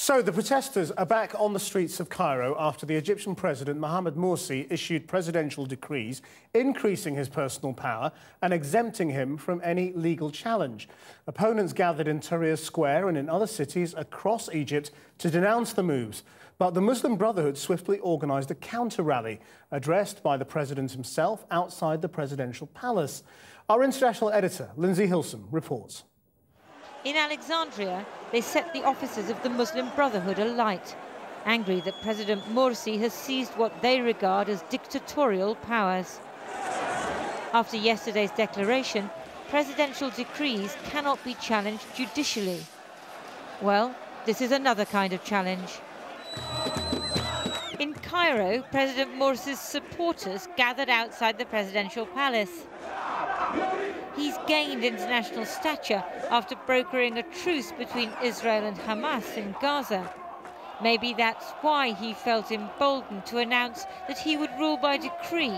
So the protesters are back on the streets of Cairo after the Egyptian President Mohamed Morsi issued presidential decrees increasing his personal power and exempting him from any legal challenge. Opponents gathered in Tahrir Square and in other cities across Egypt to denounce the moves. But the Muslim Brotherhood swiftly organised a counter-rally addressed by the president himself outside the presidential palace. Our international editor, Lindsay Hilson, reports. In Alexandria, they set the offices of the Muslim Brotherhood alight, angry that President Morsi has seized what they regard as dictatorial powers. After yesterday's declaration, presidential decrees cannot be challenged judicially. Well, this is another kind of challenge. In Cairo, President Morsi's supporters gathered outside the presidential palace. He's gained international stature after brokering a truce between Israel and Hamas in Gaza. Maybe that's why he felt emboldened to announce that he would rule by decree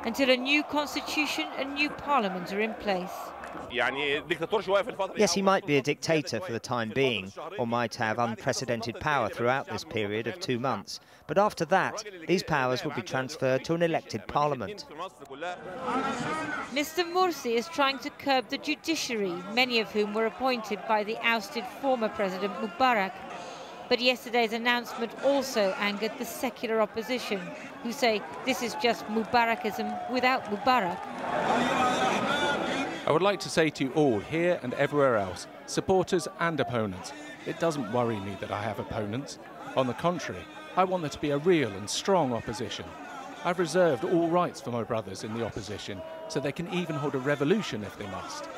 until a new constitution and new parliament are in place. Yes, he might be a dictator for the time being, or might have unprecedented power throughout this period of 2 months. But after that, these powers will be transferred to an elected parliament. Mr. Morsi is trying to curb the judiciary, many of whom were appointed by the ousted former President Mubarak. But yesterday's announcement also angered the secular opposition, who say this is just Mubarakism without Mubarak. I would like to say to you all, here and everywhere else, supporters and opponents, it doesn't worry me that I have opponents. On the contrary, I want there to be a real and strong opposition. I've reserved all rights for my brothers in the opposition, so they can even hold a revolution if they must.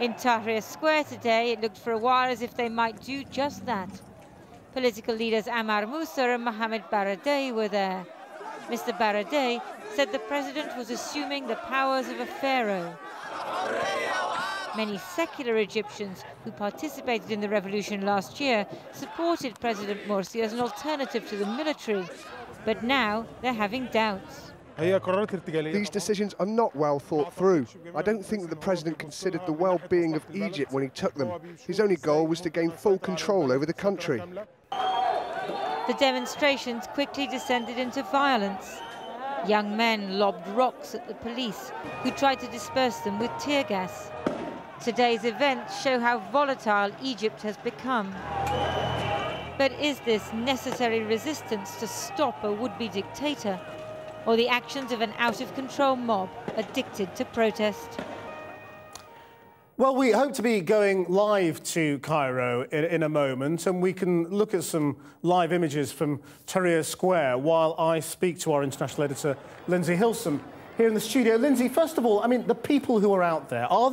In Tahrir Square today, it looked for a while as if they might do just that. Political leaders Ammar Moussa and Mohamed Baradei were there. Mr. Baradei said the president was assuming the powers of a pharaoh. Many secular Egyptians who participated in the revolution last year supported President Morsi as an alternative to the military, but now they're having doubts. These decisions are not well thought through. I don't think that the president considered the well-being of Egypt when he took them. His only goal was to gain full control over the country. The demonstrations quickly descended into violence. Young men lobbed rocks at the police, who tried to disperse them with tear gas. Today's events show how volatile Egypt has become. But is this necessary resistance to stop a would-be dictator, or the actions of an out-of-control mob addicted to protest? Well, we hope to be going live to Cairo in a moment, and we can look at some live images from Tahrir Square while I speak to our international editor, Lindsay Hilson, here in the studio. Lindsay, first of all, I mean, the people who are out there, are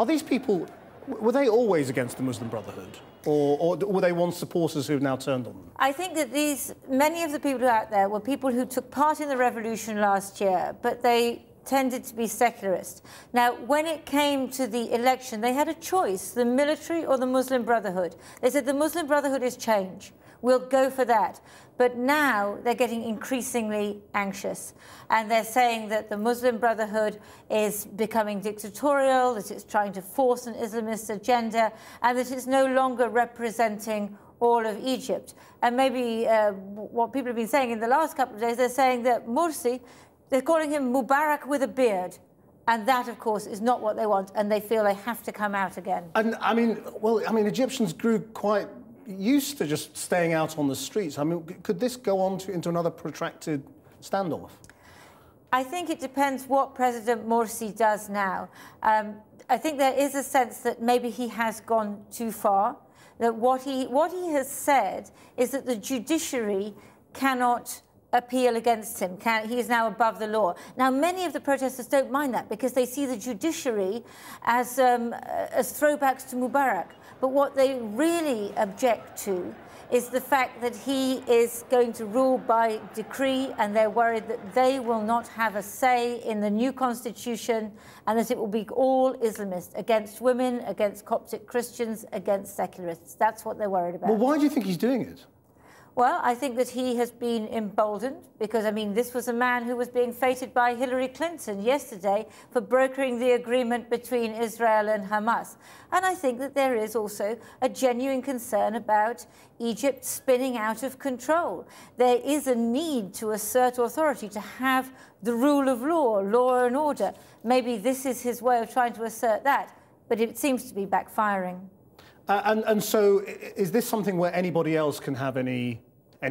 these people, were they always against the Muslim Brotherhood? Or were they once supporters who've now turned on them? I think that many of the people who are out there were people who took part in the revolution last year, but they tended to be secularist. Now, when it came to the election, they had a choice, the military or the Muslim Brotherhood. They said the Muslim Brotherhood is change. We'll go for that. But now they're getting increasingly anxious. And they're saying that the Muslim Brotherhood is becoming dictatorial, that it's trying to force an Islamist agenda, and that it's no longer representing all of Egypt. And maybe what people have been saying in the last couple of days, they're saying that Morsi, they're calling him Mubarak with a beard. And that, of course, is not what they want, and they feel they have to come out again. And, I mean, Egyptians grew quite used to just staying out on the streets. I mean, could this go on into another protracted standoff? I think it depends what President Morsi does now. I think there is a sense that maybe he has gone too far, that what he has said is that the judiciary cannot appeal against him. He is now above the law. Now, many of the protesters don't mind that because they see the judiciary as throwbacks to Mubarak. But what they really object to is the fact that he is going to rule by decree, and they're worried that they will not have a say in the new constitution and that it will be all Islamist, against women, against Coptic Christians, against secularists. That's what they're worried about. Well, why do you think he's doing it? Well, I think that he has been emboldened because, I mean, this was a man who was being feted by Hillary Clinton yesterday for brokering the agreement between Israel and Hamas. And I think that there is also a genuine concern about Egypt spinning out of control. There is a need to assert authority, to have the rule of law, law and order. Maybe this is his way of trying to assert that, but it seems to be backfiring. And so is this something where anybody else can have any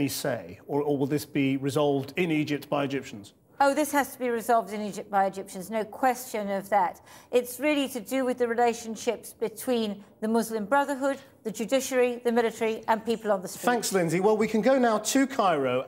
say, or will this be resolved in Egypt by Egyptians? Oh, this has to be resolved in Egypt by Egyptians, no question of that. It's really to do with the relationships between the Muslim Brotherhood, the judiciary, the military, and people on the street. Thanks, Lindsay. Well, we can go now to Cairo.